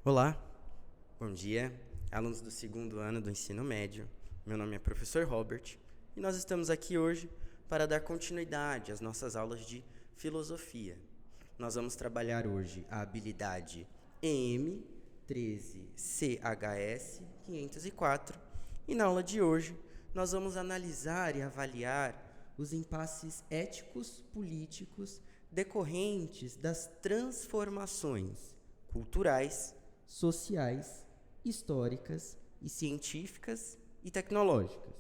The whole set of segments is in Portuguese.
Olá, bom dia, alunos do segundo ano do ensino médio. Meu nome é professor Robert e nós estamos aqui hoje para dar continuidade às nossas aulas de filosofia. Nós vamos trabalhar hoje a habilidade EM 13 CHS 504 e na aula de hoje nós vamos analisar e avaliar os impasses éticos políticos decorrentes das transformações culturais, sociais, históricas e científicas e tecnológicas,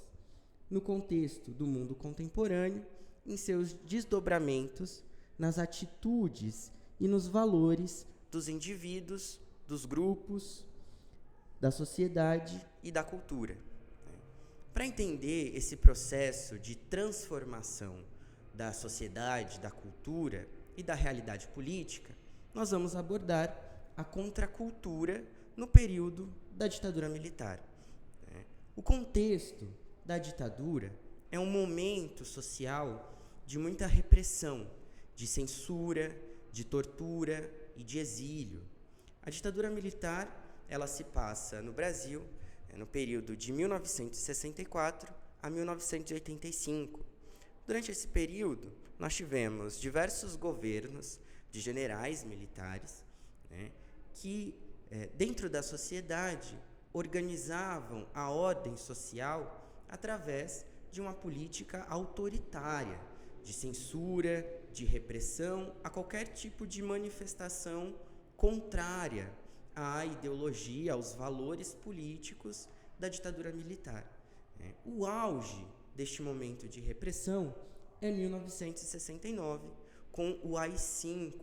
no contexto do mundo contemporâneo, em seus desdobramentos, nas atitudes e nos valores dos indivíduos, dos grupos, da sociedade e da cultura. Para entender esse processo de transformação da sociedade, da cultura e da realidade política, nós vamos abordar a contracultura no período da ditadura militar. O contexto da ditadura é um momento social de muita repressão, de censura, de tortura e de exílio. A ditadura militar, ela se passa no Brasil no período de 1964 a 1985. Durante esse período, nós tivemos diversos governos de generais militares, que, dentro da sociedade, organizavam a ordem social através de uma política autoritária, de censura, de repressão a qualquer tipo de manifestação contrária à ideologia, aos valores políticos da ditadura militar. O auge deste momento de repressão é 1969, com o AI-5,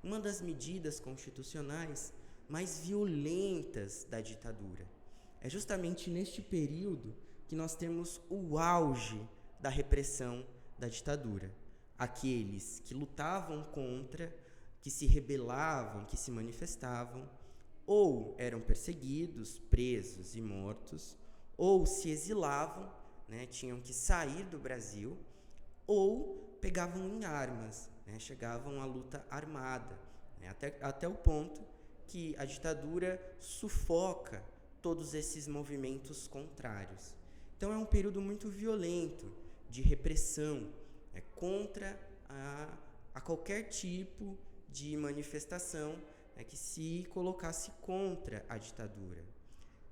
uma das medidas constitucionais mais violentas da ditadura. É justamente neste período que nós temos o auge da repressão da ditadura. Aqueles que lutavam contra, que se rebelavam, que se manifestavam, ou eram perseguidos, presos e mortos, ou se exilavam, tinham que sair do Brasil, ou pegavam em armas, chegavam à luta armada, até o ponto que a ditadura sufoca todos esses movimentos contrários. Então é um período muito violento de repressão contra a qualquer tipo de manifestação que se colocasse contra a ditadura.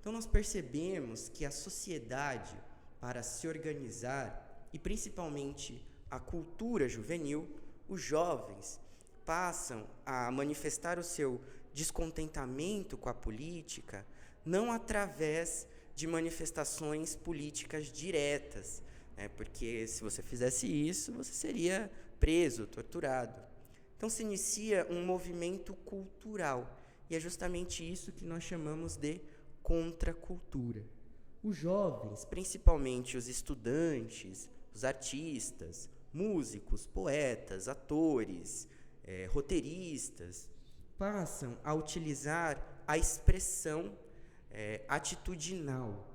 Então nós percebemos que a sociedade, para se organizar, e principalmente a cultura juvenil, os jovens passam a manifestar o seu descontentamento com a política não através de manifestações políticas diretas, porque se você fizesse isso, você seria preso, torturado. Então se inicia um movimento cultural, e é justamente isso que nós chamamos de contracultura. Os jovens, principalmente os estudantes, os artistas, músicos, poetas, atores, roteiristas, passam a utilizar a expressão atitudinal,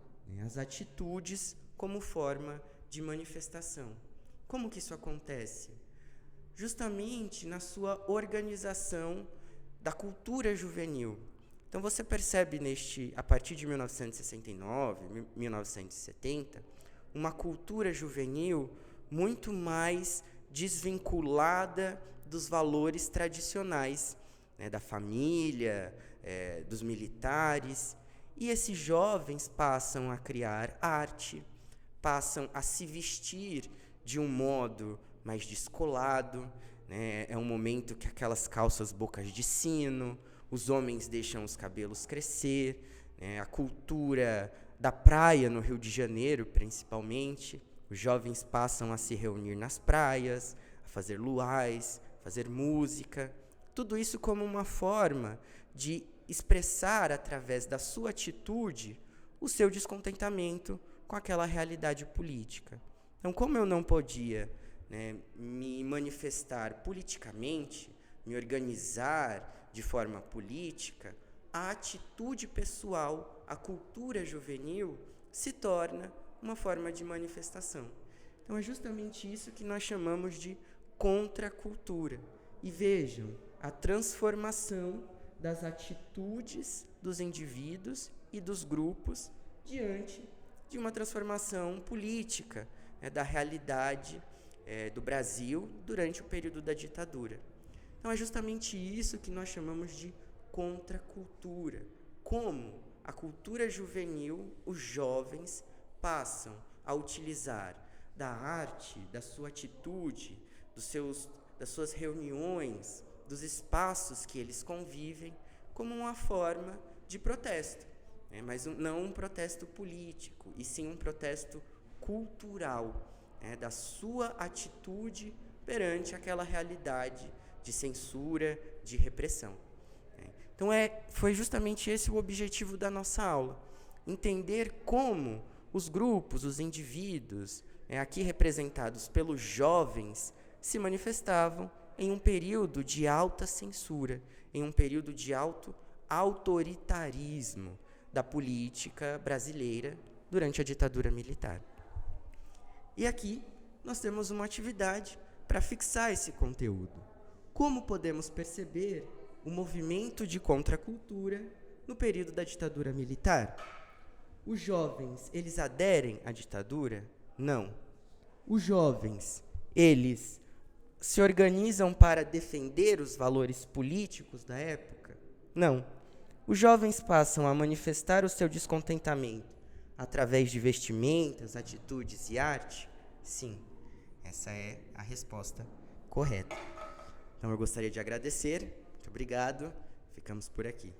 as atitudes como forma de manifestação. Como que isso acontece? Justamente na sua organização da cultura juvenil. Então você percebe a partir de 1969, 1970, uma cultura juvenil muito mais desvinculada dos valores tradicionais, da família, dos militares. E esses jovens passam a criar arte, passam a se vestir de um modo mais descolado. É um momento que aquelas calças bocas de sino, os homens deixam os cabelos crescer, a cultura da praia no Rio de Janeiro, principalmente. Os jovens passam a se reunir nas praias, a fazer luais, fazer música. Tudo isso como uma forma de expressar, através da sua atitude, o seu descontentamento com aquela realidade política. Então, como eu não podia me manifestar politicamente, me organizar de forma política, a atitude pessoal, a cultura juvenil, se torna uma forma de manifestação. Então é justamente isso que nós chamamos de contracultura. E vejam a transformação das atitudes dos indivíduos e dos grupos diante de uma transformação política, da realidade do Brasil durante o período da ditadura. Então, é justamente isso que nós chamamos de contracultura. Como a cultura juvenil, os jovens passam a utilizar da arte, da sua atitude, das suas reuniões, dos espaços que eles convivem, como uma forma de protesto, mas não um protesto político, e sim um protesto cultural, da sua atitude perante aquela realidade de censura, de repressão. Então, foi justamente esse o objetivo da nossa aula, entender como os grupos, os indivíduos, aqui representados pelos jovens, se manifestavam em um período de alta censura, em um período de alto autoritarismo da política brasileira durante a ditadura militar. E aqui nós temos uma atividade para fixar esse conteúdo. Como podemos perceber o movimento de contracultura no período da ditadura militar? Os jovens, eles aderem à ditadura? Não. Os jovens, eles se organizam para defender os valores políticos da época? Não. Os jovens passam a manifestar o seu descontentamento através de vestimentas, atitudes e arte? Sim. Essa é a resposta correta. Então, eu gostaria de agradecer. Muito obrigado. Ficamos por aqui.